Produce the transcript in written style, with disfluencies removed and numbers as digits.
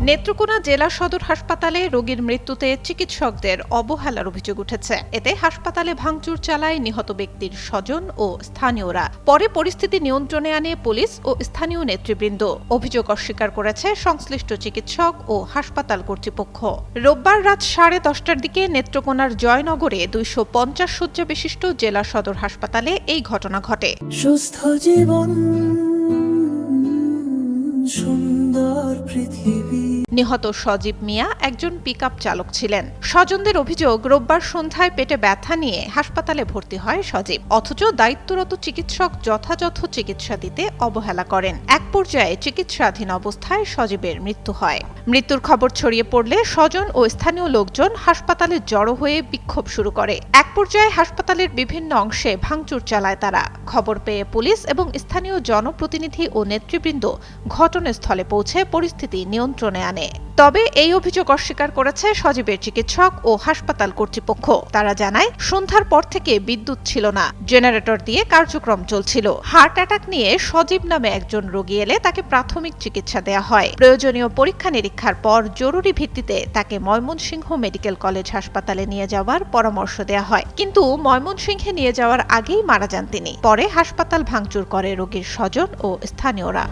নেত্রকোনা জেলা সদর হাসপাতালে রোগীর মৃত্যুতে চিকিৎসকদের অবহেলার অভিযোগ উঠেছে। এতে হাসপাতালে ভাঙচুর চালায় নিহত ব্যক্তির স্বজন ও স্থানীয়রা। পরে পরিস্থিতি নিয়ন্ত্রণে আনে পুলিশ ও স্থানীয় নেতৃবৃন্দ। অভিযোগ অস্বীকার করেছে সংশ্লিষ্ট চিকিৎসক ও হাসপাতাল কর্তৃপক্ষ। রোববার রাত 10:30টার দিকে নেত্রকোনার জয়নগরে 250 শয্যা বিশিষ্ট জেলা সদর হাসপাতালে এই ঘটনা ঘটে। সুস্থ জীবন, সুন্দর পৃথিবী। নিহত সজীব মিয়া একজন পিকআপ চালক ছিলেন। স্বজনদের অভিযোগ, রোববার সন্ধ্যায় পেটে ব্যথা নিয়ে হাসপাতালে ভর্তি হয় সজীব, অথচ দায়িত্বরত চিকিৎসক যথাযথ চিকিৎসা দিতে অবহেলা করেন। এক পর্যায়ে চিকিৎসাধীন অবস্থায় সজীবের মৃত্যু হয়। মৃত্যুর খবর ছড়িয়ে পড়লে স্বজন ও স্থানীয় লোকজন হাসপাতালে জড়ো হয়ে বিক্ষোভ শুরু করে। এক পর্যায়ে হাসপাতালের বিভিন্ন অংশে ভাঙচুর চালায় তারা। খবর পেয়ে পুলিশ এবং স্থানীয় জনপ্রতিনিধি ও নেতৃবৃন্দ ঘটনাস্থলে পৌঁছে পরিস্থিতি নিয়ন্ত্রণে আনে। তবে এই অভিযোগ অস্বীকার করেছে সজীবের চিকিৎসক ও হাসপাতাল কর্তৃপক্ষ। তারা জানায়, সন্ধ্যার পর থেকে বিদ্যুৎ ছিল না, জেনারেটর দিয়ে কার্যক্রম চলছিল। হার্ট অ্যাটাক নিয়ে সজীব নামে একজন রোগী এলে তাকে প্রাথমিক চিকিৎসা দেওয়া হয়। প্রয়োজনীয় পরীক্ষা নিরীক্ষার পর জরুরি ভিত্তিতে তাকে ময়মনসিংহ মেডিকেল কলেজ হাসপাতালে নিয়ে যাওয়ার পরামর্শ দেওয়া হয়, কিন্তু ময়মনসিংহে নিয়ে যাওয়ার আগেই মারা যান তিনি। পরে হাসপাতাল ভাঙচুর করে রোগীর স্বজন ও স্থানীয়রা।